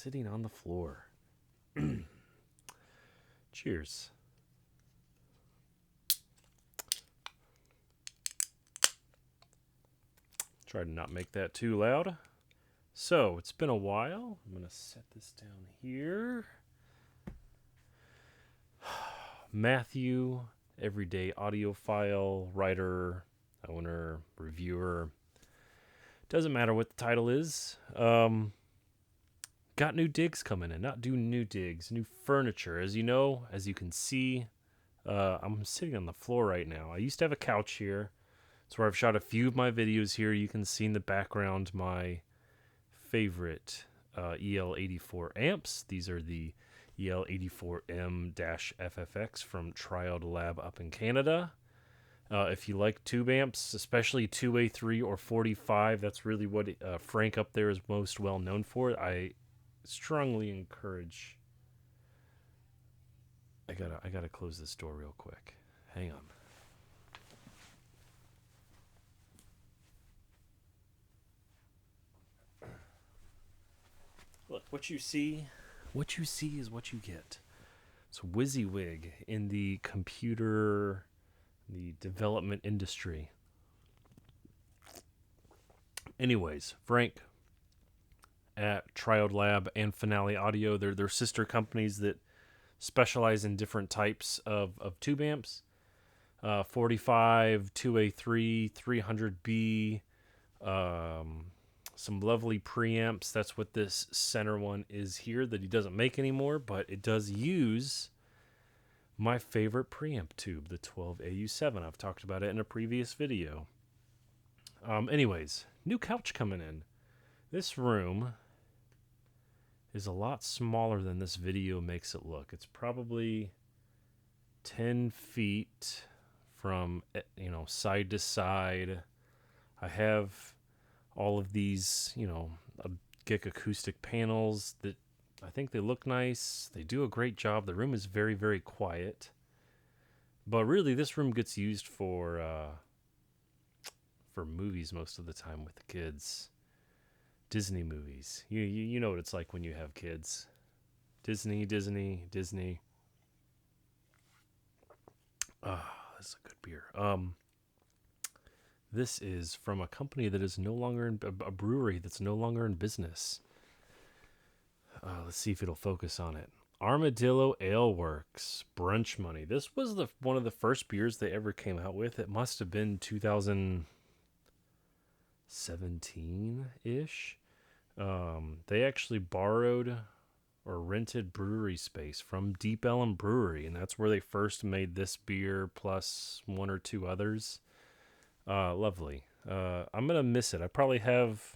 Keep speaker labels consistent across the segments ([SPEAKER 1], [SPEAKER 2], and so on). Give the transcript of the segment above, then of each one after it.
[SPEAKER 1] sitting on the floor. Cheers. Try to not make that too loud. So, it's been a while. I'm going to set this down here. Matthew, everyday audiophile, writer, owner, reviewer. Doesn't matter what the title is. Got new digs coming in. Not doing new digs, new furniture. As you know, as you can see, I'm sitting on the floor right now. I used to have a couch here. It's where I've shot a few of my videos here. You can see in the background my favorite EL84 amps. These are the EL84M-FFX from Triode Lab up in Canada. If you like tube amps, especially 2A3 or 45, that's really what Frank up there is most well known for. I strongly encourage... I gotta close this door real quick. Hang on. Look, what you see is what you get. It's WYSIWYG in the computer, the development industry. Anyways, Frank at Triode Lab and Finale Audio, they're sister companies that specialize in different types of tube amps. 45, 2A3, 300B, some lovely preamps. That's what this center one is here that he doesn't make anymore, but it does use my favorite preamp tube, the 12AU7. I've talked about it in a previous video. Anyways, new couch coming in. This room is a lot smaller than this video makes it look. It's probably 10 feet from, side to side. I have all of these, GIK acoustic panels that I think they look nice. They do a great job. The room is very, very quiet. But really, this room gets used for movies most of the time with the kids. Disney movies. You know what it's like when you have kids. Disney. This is a good beer. This is from a company that is no longer in a brewery that's no longer in business. Let's see if it'll focus on it. Armadillo Ale Works Brunch Money. This was one of the first beers they ever came out with. It must have been 2017-ish. They actually borrowed or rented brewery space from Deep Ellum Brewery, and that's where they first made this beer plus one or two others. Lovely. I'm gonna miss it. I probably have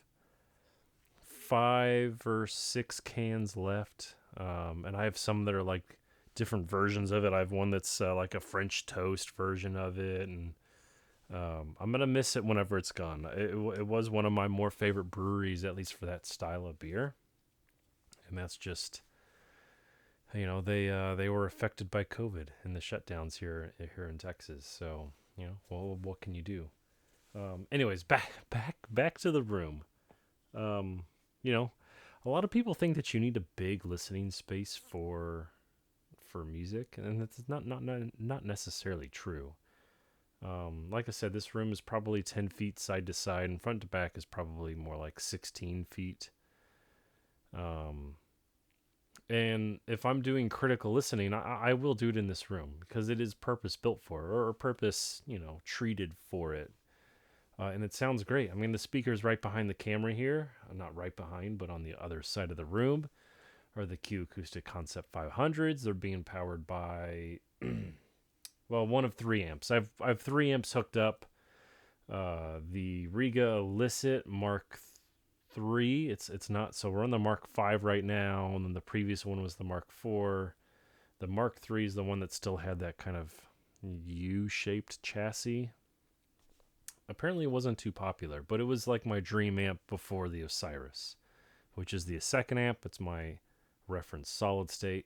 [SPEAKER 1] 5 or 6 cans left, and I have some that are like different versions of it. I have one that's like a French toast version of it, and I'm gonna miss it whenever it's gone. It was one of my more favorite breweries, at least for that style of beer, and that's just, they were affected by COVID and the shutdowns here in Texas. So well, what can you do? Anyways, back to the room. A lot of people think that you need a big listening space for music, and that's not necessarily true. Like I said, this room is probably 10 feet side to side, and front to back is probably more like 16 feet. And if I'm doing critical listening, I will do it in this room because it is purpose built for it, or purpose, treated for it. And it sounds great. I mean, the speaker's right behind the camera here. Not right behind, but on the other side of the room are the Q Acoustic Concept 500s. They're being powered by, one of 3 amps. I've 3 amps hooked up. The Riga Illicit Mark III. It's not, so we're on the Mark V right now, and then the previous one was the Mark IV. The Mark III is the one that still had that kind of U-shaped chassis. Apparently it wasn't too popular, but it was like my dream amp before the Osiris, which is the second amp. It's my reference solid state.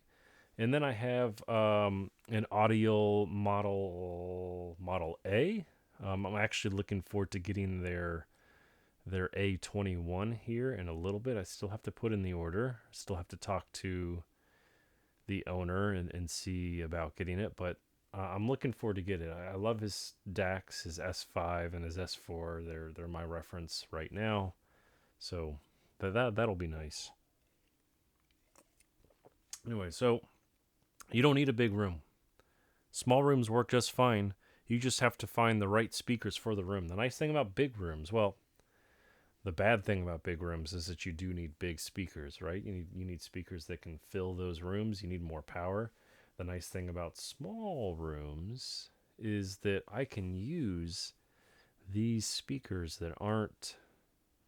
[SPEAKER 1] And then I have an Audio Model A. I'm actually looking forward to getting their their A21 here in a little bit. I still have to put in the order. Still have to talk to the owner and see about getting it, but I'm looking forward to get it. I love his DACs, his S5 and his S4. They're my reference right now, so that'll be nice. Anyway, so you don't need a big room. Small rooms work just fine. You just have to find the right speakers for the room. The nice thing about big rooms, well, the bad thing about big rooms is that you do need big speakers, right? You need speakers that can fill those rooms. You need more power. The nice thing about small rooms is that I can use these speakers that aren't,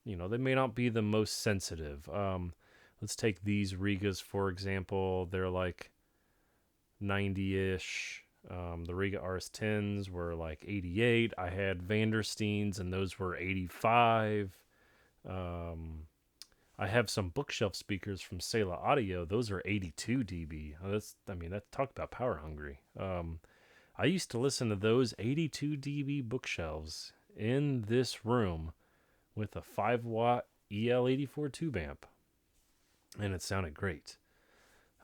[SPEAKER 1] they may not be the most sensitive. Let's take these Rigas, for example. They're like 90-ish. The Riga RS10s were like 88. I had Vandersteins, and those were 85. I have some bookshelf speakers from Sela Audio. Those are 82 dB. Talk about power hungry. I used to listen to those 82 dB bookshelves in this room with a 5-watt EL84 tube amp, and it sounded great.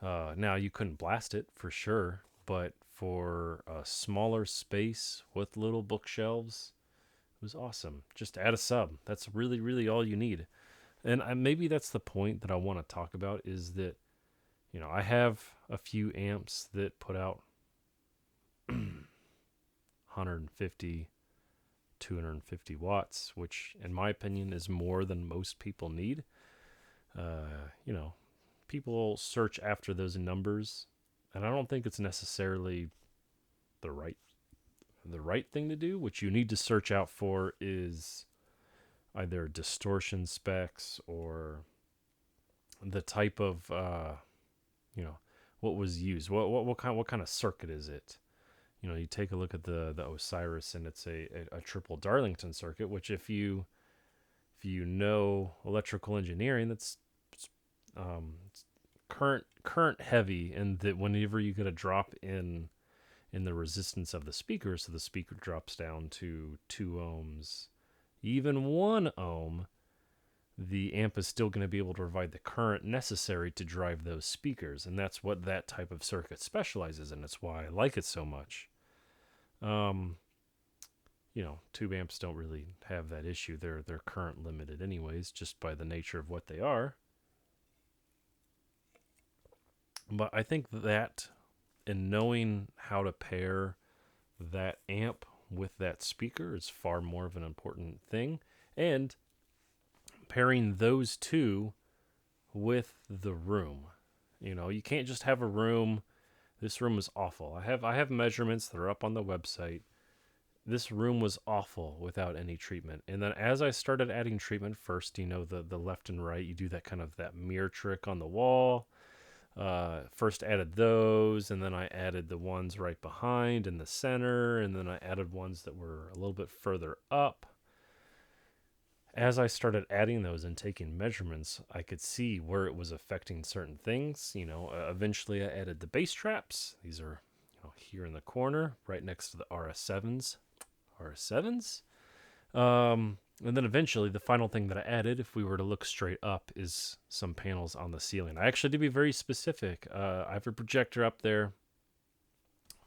[SPEAKER 1] Now, you couldn't blast it for sure, but for a smaller space with little bookshelves, it was awesome. Just add a sub. That's really, really all you need. And maybe that's the point that I want to talk about, is that, I have a few amps that put out 150, 250 watts, which in my opinion is more than most people need. People search after those numbers, and I don't think it's necessarily the right thing to do. What you need to search out for is either distortion specs or the type of what was used. What kind of circuit is it? You take a look at the Osiris, and it's a triple Darlington circuit, which if you know electrical engineering, that's current heavy, and that whenever you get a drop in the resistance of the speaker, so the speaker drops down to 2 ohms, even 1 ohm, the amp is still going to be able to provide the current necessary to drive those speakers, and that's what that type of circuit specializes in. It's why I like it so much. Tube amps don't really have that issue. They're current limited anyways, just by the nature of what they are. But I think that in knowing how to pair that amp with that speaker is far more of an important thing. And pairing those two with the room. You can't just have a room. This room is awful. I have measurements that are up on the website. This room was awful without any treatment. And then as I started adding treatment, first, the left and right, you do that mirror trick on the wall. First added those, and then I added the ones right behind in the center, and then I added ones that were a little bit further up. As I started adding those and taking measurements, I could see where it was affecting certain things. Eventually I added the bass traps. These are here in the corner, right next to the RS7s. And then eventually the final thing that I added, if we were to look straight up, is some panels on the ceiling. I actually, to be very specific, I have a projector up there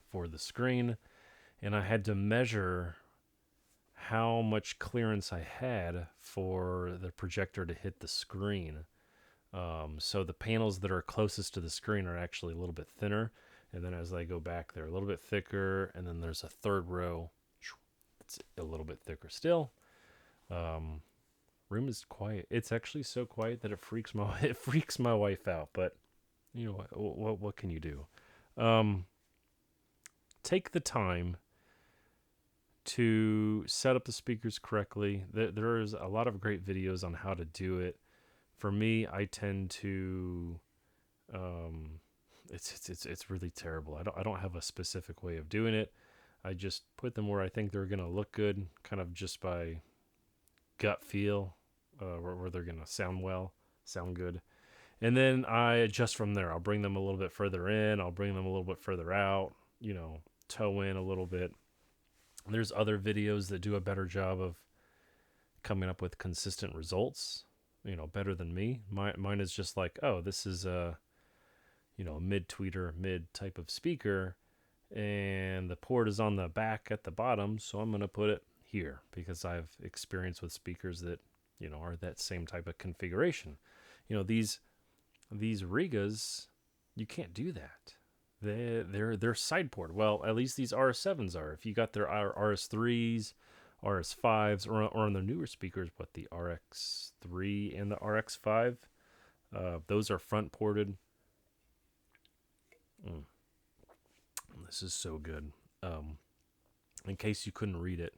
[SPEAKER 1] for the screen, and I had to measure how much clearance I had for the projector to hit the screen. So the panels that are closest to the screen are actually a little bit thinner, and then as I go back, they're a little bit thicker, and then there's a third row. It's a little bit thicker still. Room is quiet. It's actually so quiet that it freaks my wife out. But what can you do? Take the time to set up the speakers correctly. There is a lot of great videos on how to do it. For me, I tend to it's really terrible. I don't have a specific way of doing it. I just put them where I think they're gonna look good, kind of just by gut feel, where they're gonna sound good, and then I adjust from there. I'll bring them a little bit further in. I'll bring them a little bit further out. Toe in a little bit. There's other videos that do a better job of coming up with consistent results, better than me. Mine is just like, oh, this is a, mid tweeter, mid type of speaker, and the port is on the back at the bottom, so I'm going to put it here because I've experience with speakers that, are that same type of configuration. These Rigas, you can't do that. They're side port. Well, at least these RS7s are. If you got their RS3s, RS5s, or on the newer speakers, what the RX3 and the RX5, those are front ported. This is so good. In case you couldn't read it,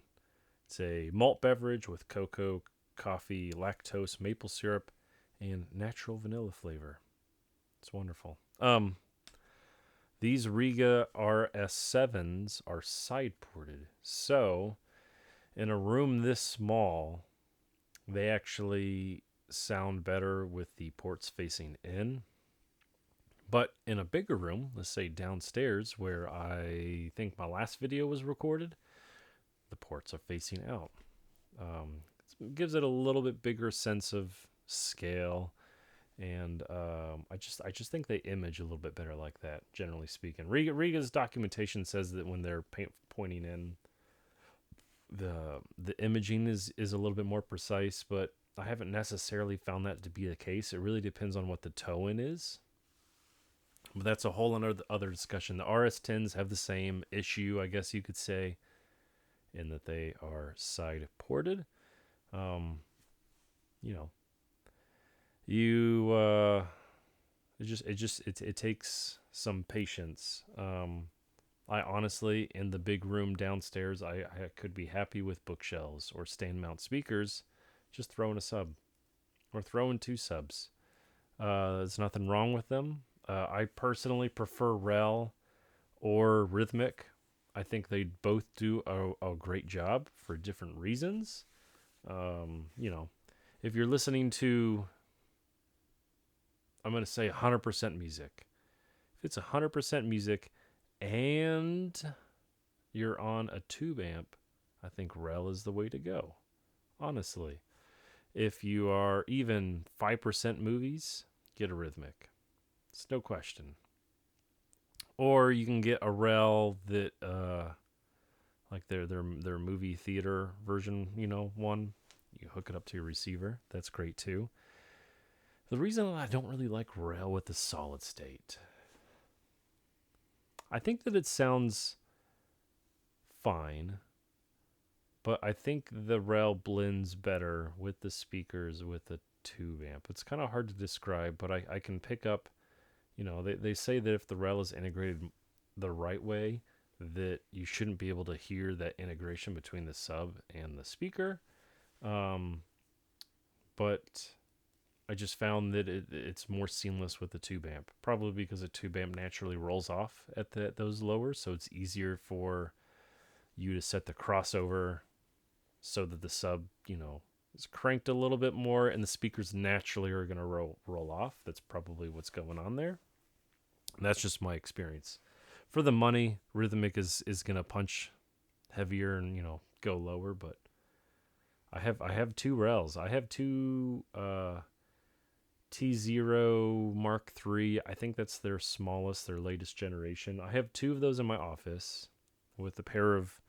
[SPEAKER 1] it's a malt beverage with cocoa, coffee, lactose, maple syrup, and natural vanilla flavor. It's wonderful. These Riga RS7s are side ported. So, in a room this small, they actually sound better with the ports facing in. But in a bigger room, let's say downstairs, where I think my last video was recorded, the ports are facing out. It gives it a little bit bigger sense of scale. And I just think they image a little bit better like that, generally speaking. Riga's documentation says that when they're pointing in, the imaging is a little bit more precise, but I haven't necessarily found that to be the case. It really depends on what the toe-in is. But that's a whole other discussion. The RS10s have the same issue, I guess you could say, in that they are side ported. It takes some patience. I honestly, in the big room downstairs, I could be happy with bookshelves or stand mount speakers, just throwing a sub or throwing 2 subs. There's nothing wrong with them. I personally prefer Rel or Rhythmic. I think they both do a great job for different reasons. If you're listening to, I'm going to say 100% music. If it's 100% music and you're on a tube amp, I think Rel is the way to go, honestly. If you are even 5% movies, get a Rhythmic. It's no question. Or you can get a Rel that, like their movie theater version, one. You hook it up to your receiver. That's great too. The reason I don't really like Rel with the solid state, I think that it sounds fine, but I think the Rel blends better with the speakers with the tube amp. It's kind of hard to describe, but I can pick up, they say that if the Rel is integrated the right way, that you shouldn't be able to hear that integration between the sub and the speaker. But I just found that it's more seamless with the tube amp, probably because a tube amp naturally rolls off at those lowers, so it's easier for you to set the crossover so that the sub, is cranked a little bit more, and the speakers naturally are going to roll off. That's probably what's going on there. And that's just my experience. For the money, Rhythmic is going to punch heavier and, go lower, but I have 2 Rels. I have 2 T0 Mark III. I think that's their smallest, their latest generation. I have 2 of those in my office with a pair of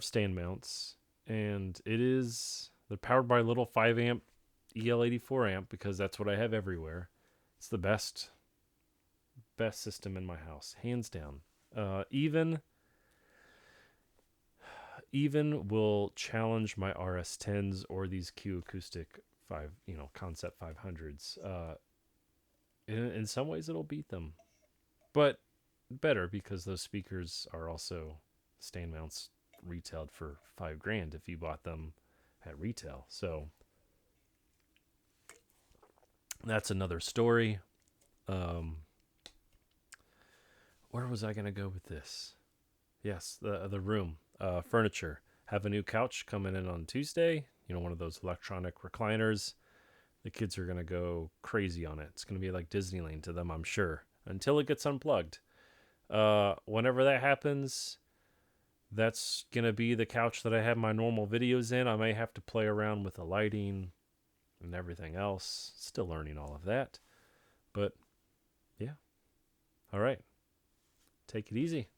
[SPEAKER 1] stand mounts, and they're powered by a little 5 amp EL84 amp because that's what I have everywhere. It's the best system in my house, hands down. Even will challenge my RS10s or these Q Acoustic 5, Concept 500s. In some ways it'll beat them, but better because those speakers are also stand mounts retailed for $5,000 if you bought them at retail. So that's another story. Where was I going to go with this? Yes, the room. Furniture. Have a new couch coming in on Tuesday. One of those electronic recliners. The kids are going to go crazy on it. It's going to be like Disneyland to them, I'm sure, until it gets unplugged. Whenever that happens, that's going to be the couch that I have my normal videos in. I may have to play around with the lighting and everything else. Still learning all of that. But yeah. All right. Take it easy.